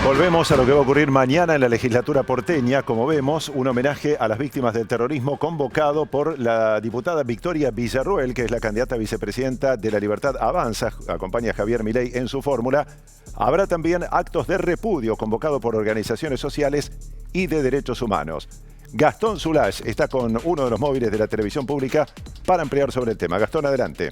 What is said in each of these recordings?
Volvemos a lo que va a ocurrir mañana en la legislatura porteña. Como vemos, un homenaje a las víctimas del terrorismo convocado por la diputada Victoria Villarroel, que es la candidata a vicepresidenta de La Libertad Avanza, acompaña a Javier Milei en su fórmula. Habrá también actos de repudio convocados por organizaciones sociales y de derechos humanos. Gastón Zulach está con uno de los móviles de la televisión pública para ampliar sobre el tema. Gastón, adelante.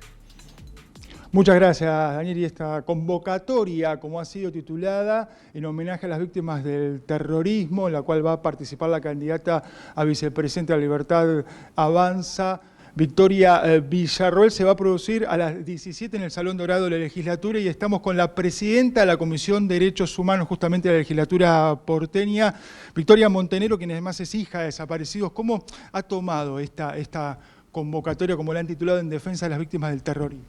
Muchas gracias, Daniel. Y esta convocatoria, como ha sido titulada, en homenaje a las víctimas del terrorismo, en la cual va a participar la candidata a vicepresidenta de la Libertad Avanza, Victoria Villarroel, se va a producir a las 17 en el Salón Dorado de la legislatura, y estamos con la presidenta de la Comisión de Derechos Humanos justamente de la legislatura porteña, Victoria Montenegro, quien además es hija de desaparecidos. ¿Cómo ha tomado esta convocatoria, como la han titulado, en defensa de las víctimas del terrorismo?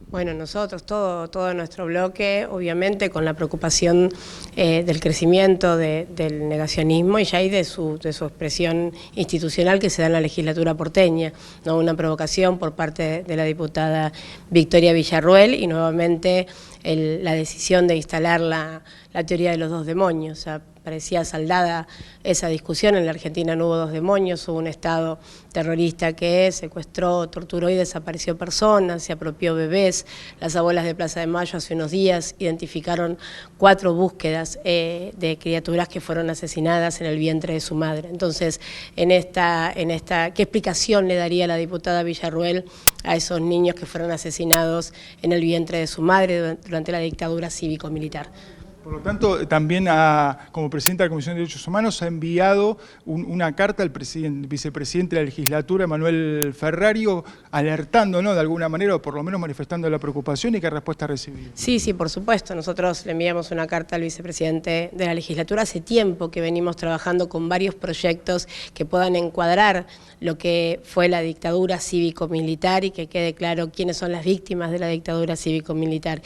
Bueno, nosotros, todo nuestro bloque, obviamente con la preocupación del crecimiento del negacionismo y ya hay de su expresión institucional que se da en la legislatura porteña, ¿no? Una provocación por parte de la diputada Victoria Villarroel y nuevamente la decisión de instalar la teoría de los dos demonios. O sea, parecía saldada esa discusión. En la Argentina no hubo dos demonios, hubo un Estado terrorista que secuestró, torturó y desapareció personas, se apropió bebés. Las abuelas de Plaza de Mayo hace unos días identificaron 4 búsquedas de criaturas que fueron asesinadas en el vientre de su madre. Entonces, ¿qué explicación le daría la diputada Villarroel a esos niños que fueron asesinados en el vientre de su madre durante la dictadura cívico-militar? Por lo tanto, también como presidenta de la Comisión de Derechos Humanos ha enviado una carta al vicepresidente de la legislatura, Manuel Ferrario, alertando, ¿no?, de alguna manera, o por lo menos manifestando la preocupación. ¿Y qué respuesta ha recibido? Sí, por supuesto. Nosotros le enviamos una carta al vicepresidente de la legislatura. Hace tiempo que venimos trabajando con varios proyectos que puedan encuadrar lo que fue la dictadura cívico-militar y que quede claro quiénes son las víctimas de la dictadura cívico-militar.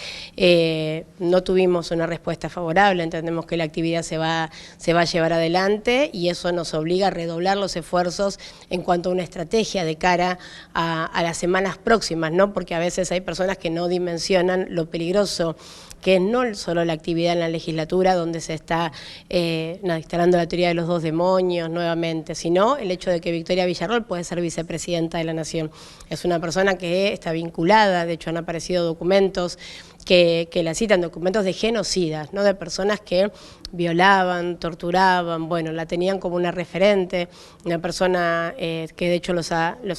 No tuvimos una respuesta favorable, entendemos que la actividad se va a llevar adelante y eso nos obliga a redoblar los esfuerzos en cuanto a una estrategia de cara a las semanas próximas, ¿no? Porque a veces hay personas que no dimensionan lo peligroso que es no solo la actividad en la legislatura donde se está instalando la teoría de los dos demonios nuevamente, sino el hecho de que Victoria Villarroel puede ser vicepresidenta de la Nación. Es una persona que está vinculada, de hecho han aparecido documentos que la citan, documentos de genocidas, ¿no?, de personas que violaban, torturaban, bueno, la tenían como una referente, una persona que de hecho los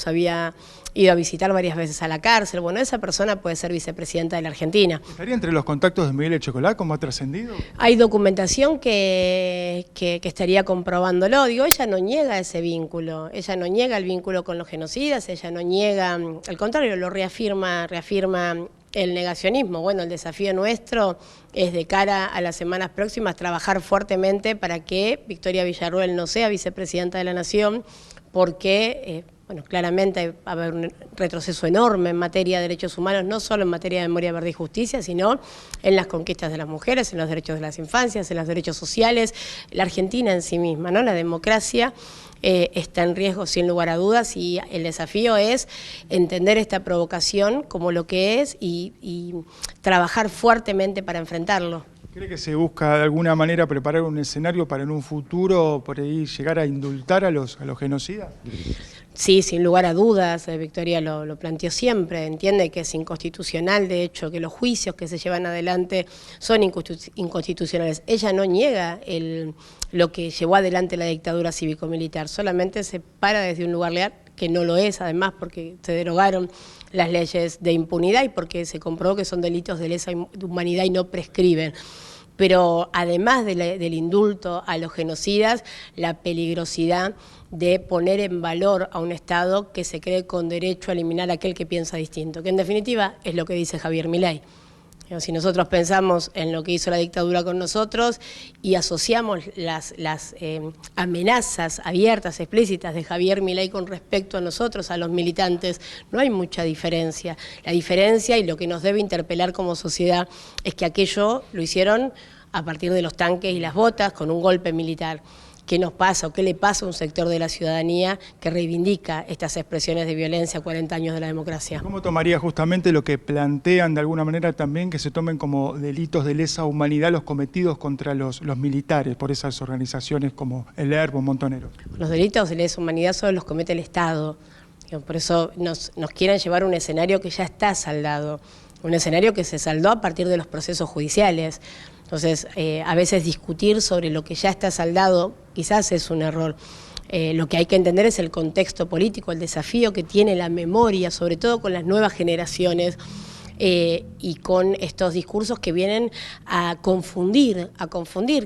había ido a visitar varias veces a la cárcel. Bueno, esa persona puede ser vicepresidenta de la Argentina. ¿Estaría entre los contactos de Miguel Echecolá, como ha trascendido? Hay documentación que estaría comprobándolo. Digo, ella no niega ese vínculo, ella no niega el vínculo con los genocidas, ella no niega, al contrario, lo reafirma el negacionismo. Bueno, el desafío nuestro es de cara a las semanas próximas trabajar fuertemente para que Victoria Villarroel no sea vicepresidenta de la Nación, porque bueno, claramente va a haber un retroceso enorme en materia de derechos humanos, no solo en materia de memoria, verdad y justicia, sino en las conquistas de las mujeres, en los derechos de las infancias, en los derechos sociales, la Argentina en sí misma, ¿no? La democracia está en riesgo sin lugar a dudas y el desafío es entender esta provocación como lo que es y trabajar fuertemente para enfrentarlo. ¿Cree que se busca de alguna manera preparar un escenario para en un futuro por ahí llegar a indultar a los genocidas? Sí, sin lugar a dudas, Victoria lo planteó siempre, entiende que es inconstitucional, de hecho, que los juicios que se llevan adelante son inconstitucionales. Ella no niega lo que llevó adelante la dictadura cívico-militar, solamente se para desde un lugar legal, que no lo es, además, porque se derogaron las leyes de impunidad y porque se comprobó que son delitos de lesa humanidad y no prescriben. Pero además del indulto a los genocidas, la peligrosidad de poner en valor a un Estado que se cree con derecho a eliminar a aquel que piensa distinto, que en definitiva es lo que dice Javier Milei. Si nosotros pensamos en lo que hizo la dictadura con nosotros y asociamos las amenazas abiertas, explícitas de Javier Milei con respecto a nosotros, a los militantes, no hay mucha diferencia. La diferencia y lo que nos debe interpelar como sociedad es que aquello lo hicieron a partir de los tanques y las botas con un golpe militar. qué nos pasa o qué le pasa a un sector de la ciudadanía que reivindica estas expresiones de violencia a 40 años de la democracia. ¿Cómo tomaría justamente lo que plantean de alguna manera también que se tomen como delitos de lesa humanidad los cometidos contra los militares por esas organizaciones como el ERP o Montonero? Los delitos de lesa humanidad solo los comete el Estado. Por eso nos quieren llevar a un escenario que ya está saldado, un escenario que se saldó a partir de los procesos judiciales. Entonces, a veces discutir sobre lo que ya está saldado quizás es un error. Lo que hay que entender es el contexto político, el desafío que tiene la memoria, sobre todo con las nuevas generaciones, y con estos discursos que vienen a confundir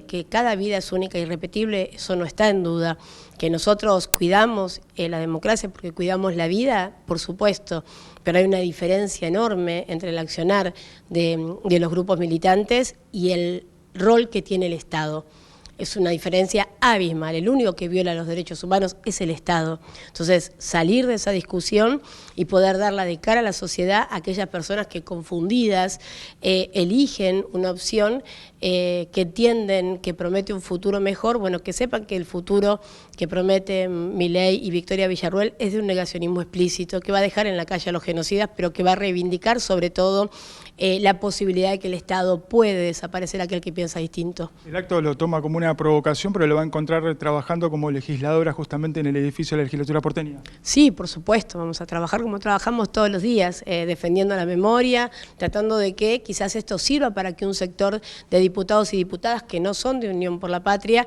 que cada vida es única e irrepetible. Eso no está en duda. Que nosotros cuidamos la democracia porque cuidamos la vida, por supuesto, pero hay una diferencia enorme entre el accionar de los grupos militantes y el rol que tiene el Estado. Es una diferencia abismal. El único que viola los derechos humanos es el Estado. Entonces, salir de esa discusión y poder darla de cara a la sociedad a aquellas personas que confundidas eligen una opción que entienden que promete un futuro mejor, bueno, que sepan que el futuro que prometen Milei y Victoria Villarruel es de un negacionismo explícito, que va a dejar en la calle a los genocidas, pero que va a reivindicar sobre todo la posibilidad de que el Estado puede desaparecer a aquel que piensa distinto. El acto lo toma como una provocación, pero lo va a encontrar trabajando como legisladora justamente en el edificio de la legislatura porteña. Sí, por supuesto, vamos a trabajar como trabajamos todos los días, defendiendo la memoria, tratando de que quizás esto sirva para que un sector de diputados y diputadas que no son de Unión por la Patria,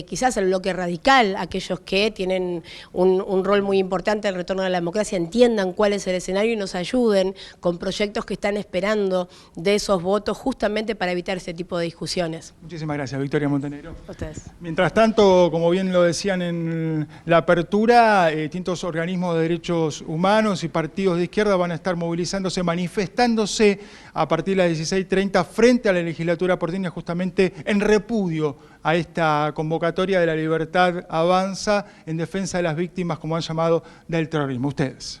quizás el bloque radical, aquellos que tienen un rol muy importante en el retorno a la democracia, entiendan cuál es el escenario y nos ayuden con proyectos que están esperando de esos votos justamente para evitar este tipo de discusiones. Muchísimas gracias, Victoria Montonero. A ustedes. Mientras tanto, como bien lo decían en la apertura, distintos organismos de derechos humanos y partidos de izquierda van a estar movilizándose, manifestándose a partir de las 16:30 frente a la legislatura porteña, justamente en repudio a esta convocatoria de La Libertad Avanza en defensa de las víctimas, como han llamado, del terrorismo. Ustedes.